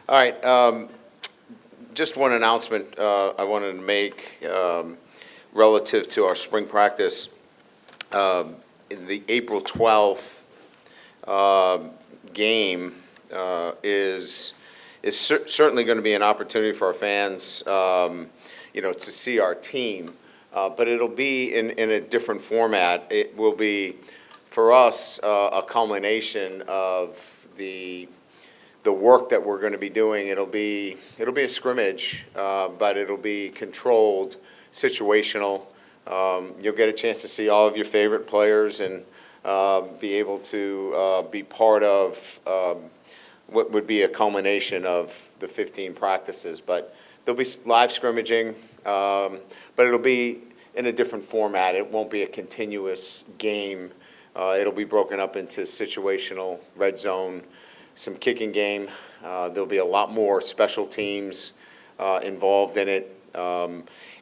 All right, just one announcement I wanted to make relative to our spring practice. The April 12th game is certainly going to be an opportunity for our fans, to see our team. But it'll be in a different format. It will be, for us, a culmination of the work that we're going to be doing. It'll be a scrimmage, but it'll be controlled, situational. You'll get a chance to see all of your favorite players and be able to be part of what would be a culmination of the 15 practices. But there'll be live scrimmaging, but it'll be in a different format. It won't be a continuous game. It'll be broken up into situational, red zone, some kicking game. There'll be a lot more special teams involved in it.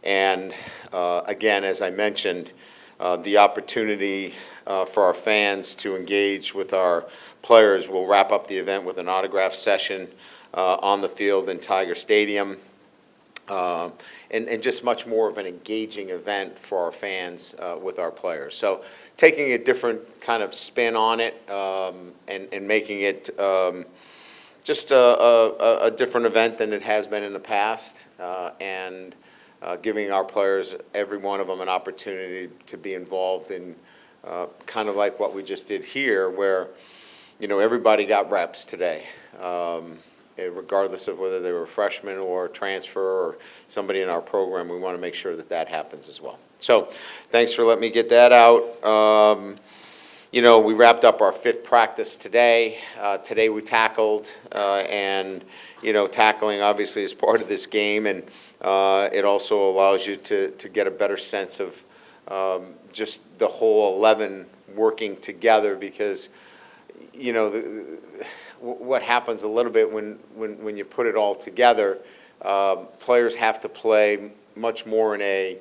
And again, as I mentioned, the opportunity for our fans to engage with our players. Will wrap up the event with an autograph session on the field in Tiger Stadium. And just much more of an engaging event for our fans with our players. So taking a different kind of spin on it and making it just a different event than it has been in the past, and giving our players, every one of them, an opportunity to be involved in kind of like what we just did here, where everybody got reps today. Regardless of whether they were freshmen or transfer or somebody in our program, we want to make sure that that happens as well. So thanks for letting me get that out. We wrapped up our 5th practice today. Today we tackled, and tackling obviously is part of this game, and it also allows you to get a better sense of just the whole 11 working together, because what happens a little bit when you put it all together, players have to play much more in a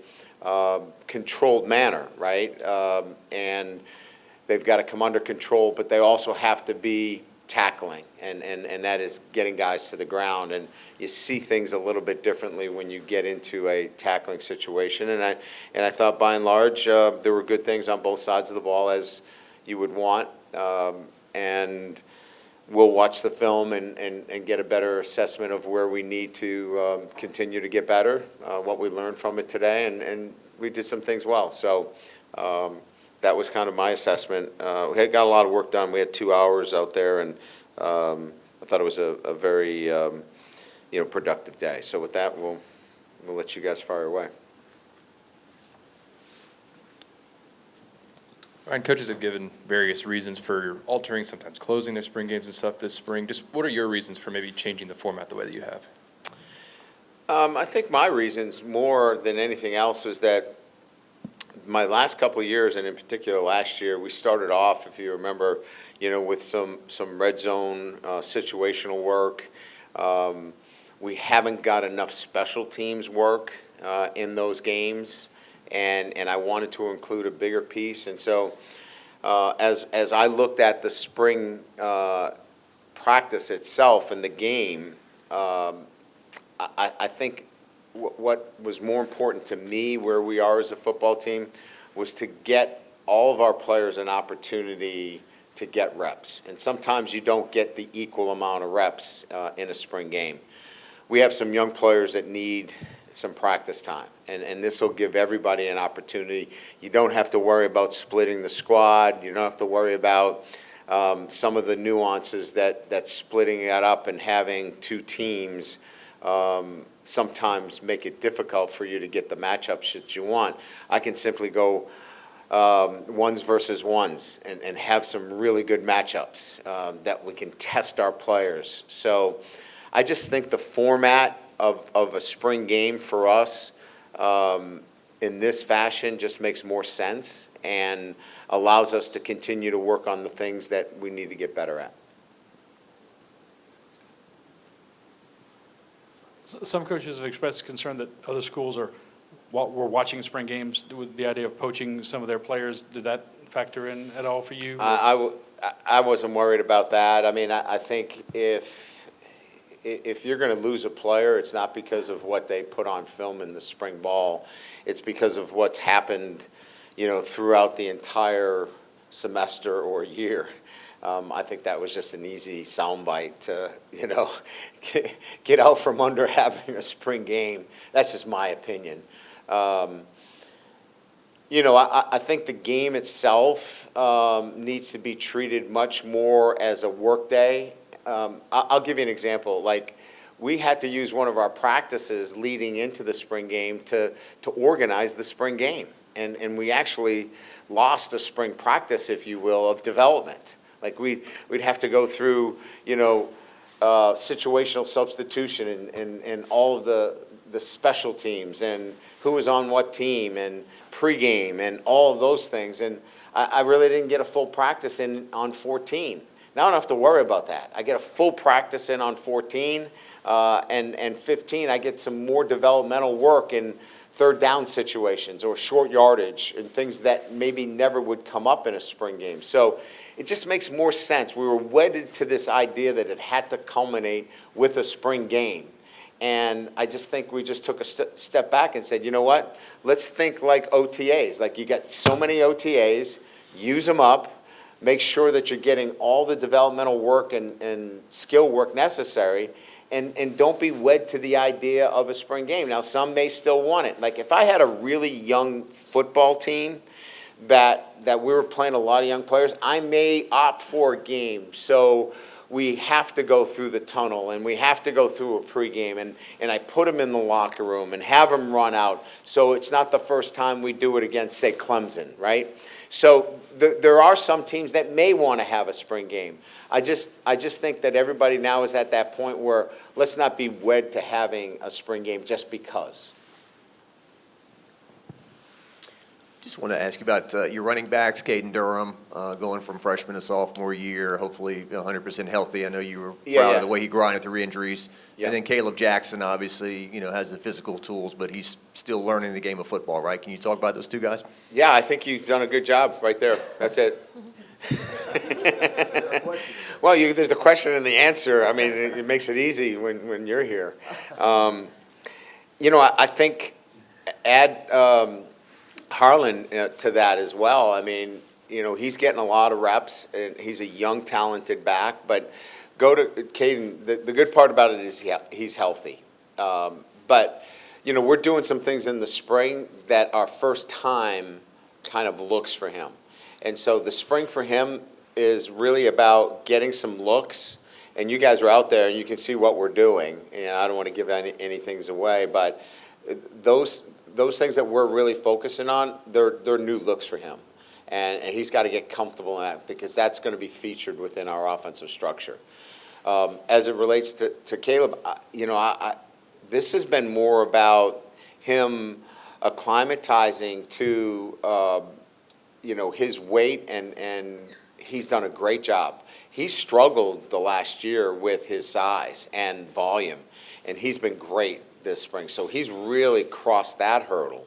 controlled manner, right? And they've got to come under control, but they also have to be tackling, and that is getting guys to the ground. And you see things a little bit differently when you get into a tackling situation. And I thought by and large there were good things on both sides of the ball, as you would want. And we'll watch the film and get a better assessment of where we need to continue to get better, what we learned from it today, and we did some things well. So that was kind of my assessment. We had got a lot of work done. We had 2 hours out there, and I thought it was a very productive day. So with that, we'll let you guys fire away. Ryan, coaches have given various reasons for altering, sometimes closing their spring games and stuff this spring. Just what are your reasons for maybe changing the format the way that you have? I think my reasons, more than anything else, was that my last couple of years, and in particular last year, we started off, if you remember, with some red zone situational work. We haven't got enough special teams work in those games. And I wanted to include a bigger piece. And so as I looked at the spring practice itself and the game, I think what was more important to me, where we are as a football team, was to get all of our players an opportunity to get reps. And sometimes you don't get the equal amount of reps in a spring game. We have some young players that need some practice time, and this will give everybody an opportunity. You don't have to worry about splitting the squad. You don't have to worry about some of the nuances that splitting it up and having 2 teams sometimes make it difficult for you to get the matchups that you want. I can simply go ones versus ones and have some really good matchups that we can test our players. So I just think the format of a spring game for us in this fashion just makes more sense and allows us to continue to work on the things that we need to get better at. Some coaches have expressed concern that other schools were watching spring games with the idea of poaching some of their players. Did that factor in at all for you? I wasn't worried about that. I mean, I think if if you're going to lose a player, it's not because of what they put on film in the spring ball. It's because of what's happened, throughout the entire semester or year. I think that was just an easy soundbite to, get out from under having a spring game. That's just my opinion. I think the game itself needs to be treated much more as a work day. I'll give you an example. Like, we had to use one of our practices leading into the spring game to organize the spring game. And we actually lost a spring practice, if you will, of development. Like, we'd have to go through, situational substitution and all of the special teams and who was on what team and pregame and all of those things. And I really didn't get a full practice in on 14. Now I don't have to worry about that. I get a full practice in on 14, and 15, I get some more developmental work in third down situations or short yardage and things that maybe never would come up in a spring game. So it just makes more sense. We were wedded to this idea that it had to culminate with a spring game. And I just think we just took a step back and said, you know what? Let's think like OTAs. Like, you got so many OTAs, use them up. Make sure that you're getting all the developmental work and skill work necessary, and don't be wed to the idea of a spring game. Now, some may still want it. Like, if I had a really young football team that we were playing a lot of young players, I may opt for a game. So we have to go through the tunnel, and we have to go through a pregame, and I put them in the locker room and have them run out. So it's not the first time we do it against, say, Clemson, right? So there are some teams that may want to have a spring game. I just think that everybody now is at that point where let's not be wed to having a spring game just because. Just want to ask you about your running backs, Caden Durham, going from freshman to sophomore year, hopefully 100% healthy. I know you were proud of the way he grinded through injuries. Yeah. And then Caleb Jackson, obviously, has the physical tools, but he's still learning the game of football, right? Can you talk about those two guys? Yeah, I think you've done a good job right there. That's it. Well, there's the question and the answer. I mean, it makes it easy when you're here. I think add Harlan to that as well. I mean, he's getting a lot of reps, and he's a young, talented back. But go to Caden. The good part about it is he's healthy. But we're doing some things in the spring that are first time kind of looks for him. And so the spring for him is really about getting some looks. And you guys are out there, and you can see what we're doing. And I don't want to give any things away, but those things that we're really focusing on, they're new looks for him. And he's got to get comfortable in that, because that's going to be featured within our offensive structure. As it relates to Caleb, this has been more about him acclimatizing to his weight, and he's done a great job. He struggled the last year with his size and volume, and he's been great this spring. So he's really crossed that hurdle.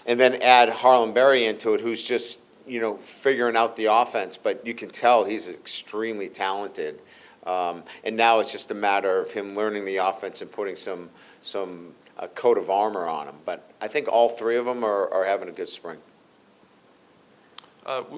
And then add Harlan Berry into it, who's just, figuring out the offense, but you can tell he's extremely talented. And now it's just a matter of him learning the offense and putting some coat of armor on him. But I think all three of them are having a good spring.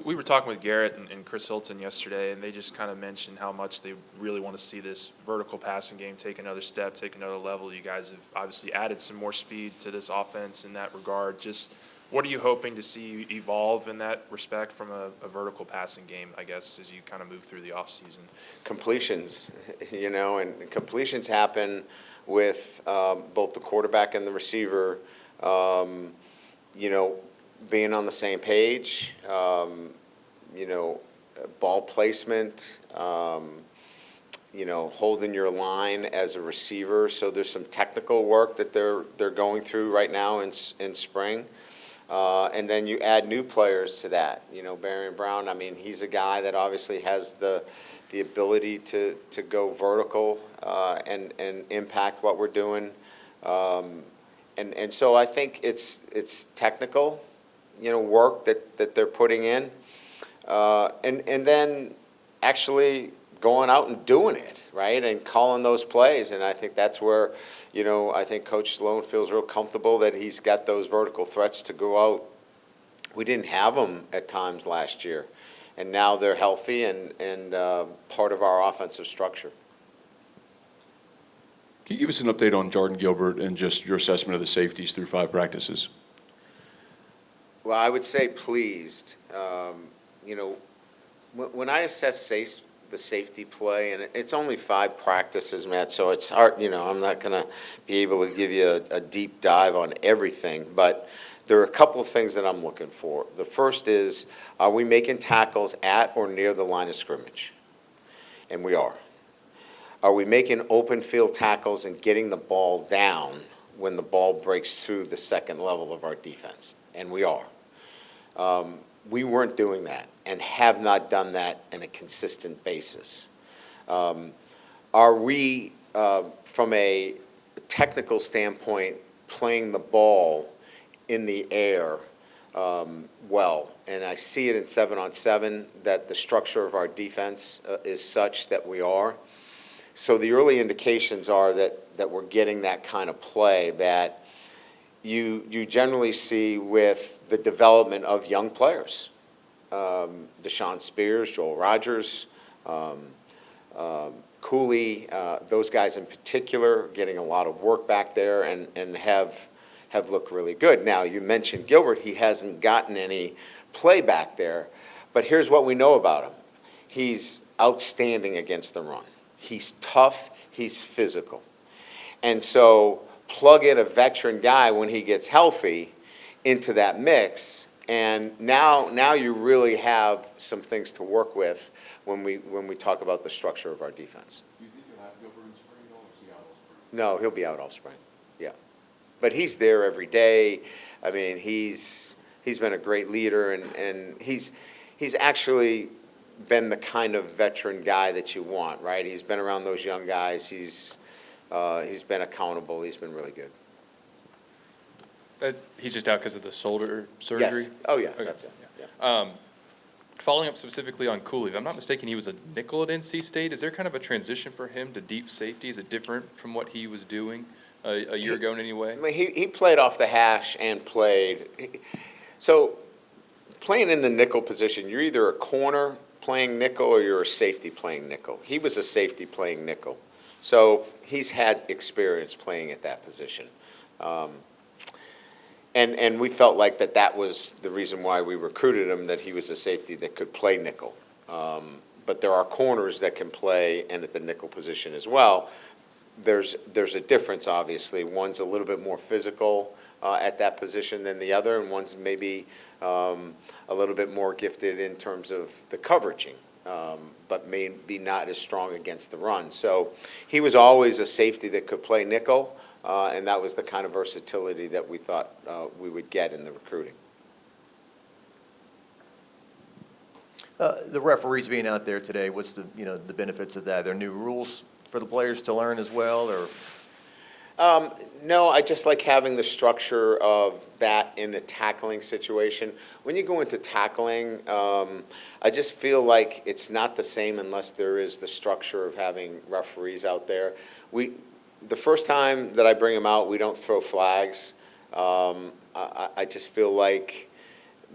We were talking with Garrett and Chris Hilton yesterday, and they just kind of mentioned how much they really want to see this vertical passing game take another step, take another level. You guys have obviously added some more speed to this offense in that regard. Just what are you hoping to see evolve in that respect from a vertical passing game, I guess, as you kind of move through the offseason? Completions, and completions happen with both the quarterback and the receiver, being on the same page, ball placement, holding your line as a receiver. So there's some technical work that they're going through right now in spring. And then you add new players to that. Barry Brown, I mean, he's a guy that obviously has the ability to go vertical and impact what we're doing. And so I think it's technical, work that they're putting in. And then actually going out and doing it, right, and calling those plays. And I think that's where, I think Coach Sloan feels real comfortable that he's got those vertical threats to go out. We didn't have them at times last year, and now they're healthy and part of our offensive structure. Can you give us an update on Jordan Gilbert and just your assessment of the safeties through 5 practices? Well, I would say pleased. When I assess the safety play, and it's only 5 practices, Matt, so it's hard, I'm not going to be able to give you a deep dive on everything, but there are a couple of things that I'm looking for. The first is, are we making tackles at or near the line of scrimmage? And we are. Are we making open field tackles and getting the ball down when the ball breaks through the second level of our defense? And we are. We weren't doing that and have not done that on a consistent basis. Are we, from a technical standpoint, playing the ball in the air well? And I see it in 7-on-7 that the structure of our defense is such that we are. So the early indications are that we're getting that kind of play that you generally see with the development of young players. Deshaun Spears, Joel Rogers, Cooley, those guys in particular, getting a lot of work back there and have looked really good. Now, you mentioned Gilbert. He hasn't gotten any play back there, but here's what we know about him. He's outstanding against the run. He's tough, he's physical. And so plug in a veteran guy when he gets healthy into that mix, and now you really have some things to work with when we talk about the structure of our defense. Do you think you'll have Gilbert in spring, or is he out all spring? No, he'll be out all spring, yeah. But he's there every day. I mean, he's been a great leader, and he's actually been the kind of veteran guy that you want, right? He's been around those young guys. He's been accountable. He's been really good. He's just out because of the shoulder surgery? Yes. Oh, yeah, Okay. that's it, yeah. Following up specifically on Cooley, if I'm not mistaken, he was a nickel at NC State. Is there kind of a transition for him to deep safety? Is it different from what he was doing a year ago in any way? I mean, he played off the hash and played. So playing in the nickel position, you're either a corner playing nickel or you're a safety playing nickel. He was a safety playing nickel. So he's had experience playing at that position. And we felt like that was the reason why we recruited him, that he was a safety that could play nickel. But there are corners that can play and at the nickel position as well. There's a difference, obviously. One's a little bit more physical at that position than the other, and one's maybe a little bit more gifted in terms of the coveraging, but maybe not as strong against the run. So he was always a safety that could play nickel, and that was the kind of versatility that we thought we would get in the recruiting. The referees being out there today, what's the benefits of that? Are there new rules for the players to learn as well, or? No, I just like having the structure of that in a tackling situation. When you go into tackling, I just feel like it's not the same unless there is the structure of having referees out there. The first time that I bring them out, we don't throw flags. I just feel like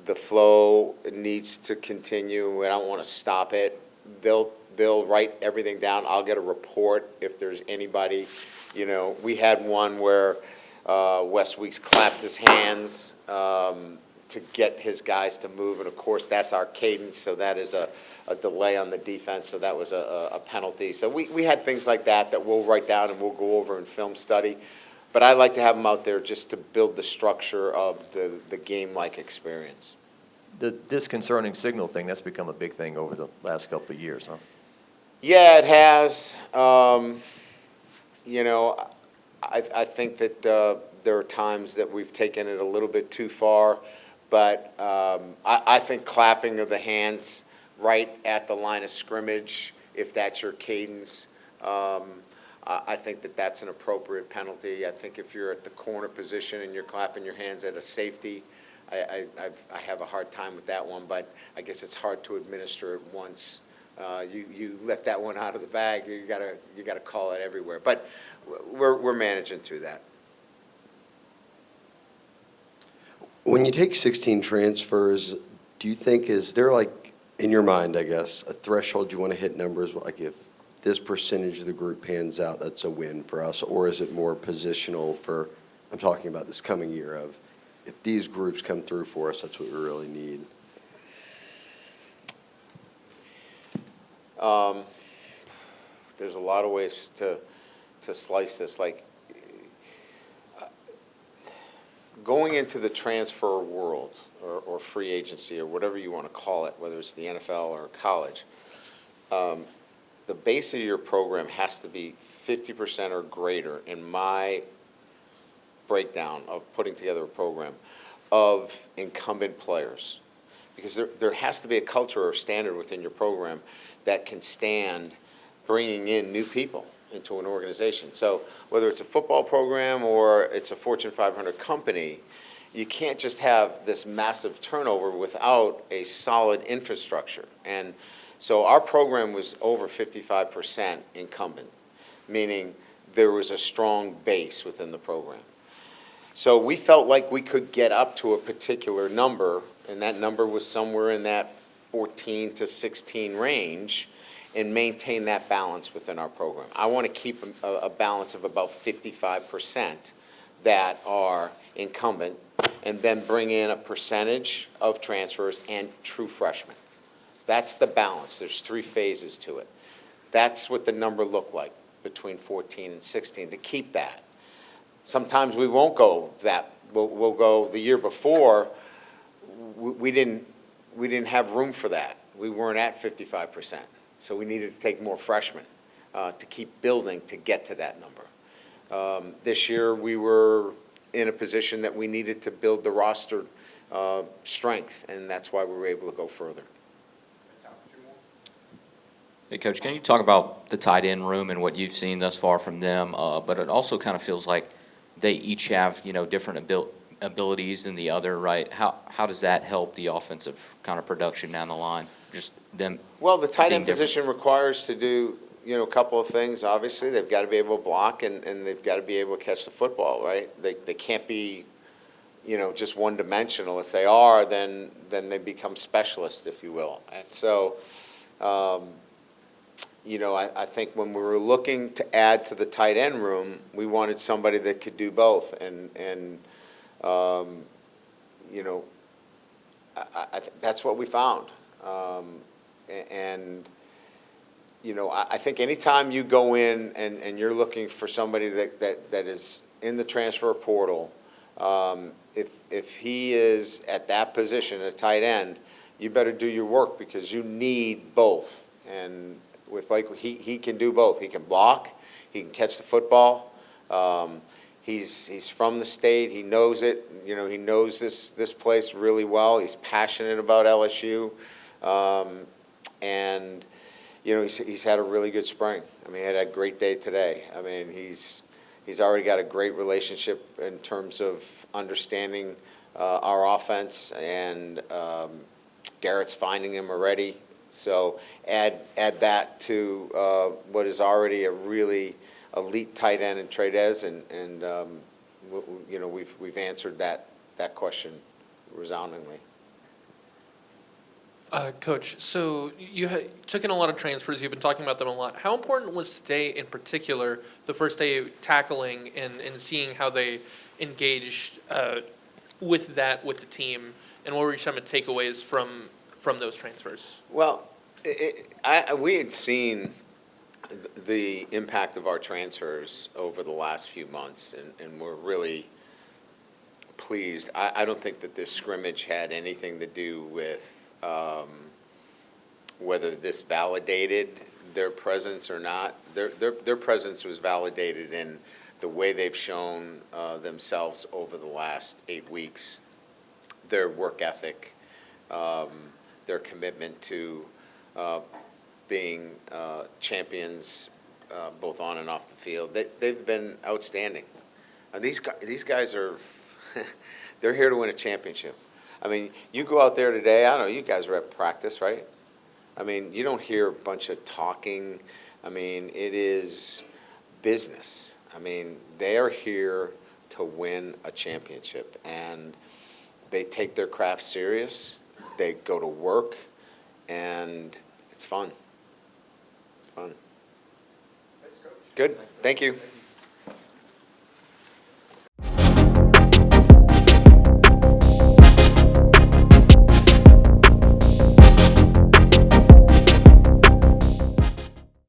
the flow needs to continue. I don't want to stop it. They'll write everything down. I'll get a report if there's anybody. We had one where Wes Weeks clapped his hands to get his guys to move, and of course that's our cadence, so that is a delay on the defense, so that was a penalty. So we had things like that we'll write down and we'll go over in film study. But I like to have them out there just to build the structure of the game-like experience. The disconcerting signal thing, that's become a big thing over the last couple of years, huh? Yeah, it has. I think that there are times that we've taken it a little bit too far, but I think clapping of the hands right at the line of scrimmage, if that's your cadence, I think that that's an appropriate penalty. I think if you're at the corner position and you're clapping your hands at a safety, I have a hard time with that one, but I guess it's hard to administer it once You let that one out of the bag, you gotta call it everywhere. But we're managing through that. When you take 16 transfers, do you think, is there like, in your mind, I guess, a threshold you want to hit numbers, like if this percentage of the group pans out, that's a win for us? Or is it more positional for, I'm talking about this coming year of, if these groups come through for us, that's what we really need? There's a lot of ways to slice this. Like, going into the transfer world, or free agency, or whatever you want to call it, whether it's the NFL or college, the base of your program has to be 50% or greater, in my breakdown of putting together a program, of incumbent players. Because there has to be a culture or standard within your program that can stand bringing in new people into an organization. So whether it's a football program or it's a Fortune 500 company, you can't just have this massive turnover without a solid infrastructure. And so our program was over 55% incumbent, meaning there was a strong base within the program. So we felt like we could get up to a particular number, and that number was somewhere in that 14 to 16 range, and maintain that balance within our program. I want to keep a balance of about 55% that are incumbent, and then bring in a percentage of transfers and true freshmen. That's the balance. There's 3 phases to it. That's what the number looked like between 14 and 16, to keep that. Sometimes we won't go that, we'll go the year before, we didn't have room for that. We weren't at 55%. So we needed to take more freshmen to keep building to get to that number. This year, we were in a position that we needed to build the roster strength, and that's why we were able to go further. Hey, Coach, can you talk about the tight end room and what you've seen thus far from them? But it also kind of feels like they each have, different abilities than the other, right? How does that help the offensive kind of production down the line? Just them. Well, the tight being end position requires to do, a couple of things. Obviously, they've got to be able to block, and they've got to be able to catch the football, right? They can't be, just one-dimensional. If they are, then they become specialists, if you will. And so, I think when we were looking to add to the tight end room, we wanted somebody that could do both. And that's what we found. I think anytime you go in and you're looking for somebody that is in the transfer portal, if he is at that position, a tight end, you better do your work, because you need both. And with Blake, he can do both. He can block, he can catch the football. He's from the state. He knows it. He knows this place really well. He's passionate about LSU, and he's had a really good spring. I mean, he had a great day today. I mean, he's already got a great relationship in terms of understanding our offense, and Garrett's finding him already. So add that to what is already a really elite tight end in Tradez, and we've answered that question resoundingly. Coach, so you took in a lot of transfers. You've been talking about them a lot. How important was today in particular, the first day tackling and seeing how they engaged with the team, and what were some of the takeaways from those transfers? Well, we had seen the impact of our transfers over the last few months, and we're really pleased. I don't think that this scrimmage had anything to do with whether this validated their presence or not. Their presence was validated in the way they've shown themselves over the last 8 weeks, their work ethic, their commitment to being champions both on and off the field. They've been outstanding. These guys are they're here to win a championship. I mean, you go out there today, I don't know, you guys were at practice, right? I mean, you don't hear a bunch of talking. I mean, it is business. I mean, they are here to win a championship, and they take their craft serious. They go to work, and it's fun. Fun. Good. Thank you.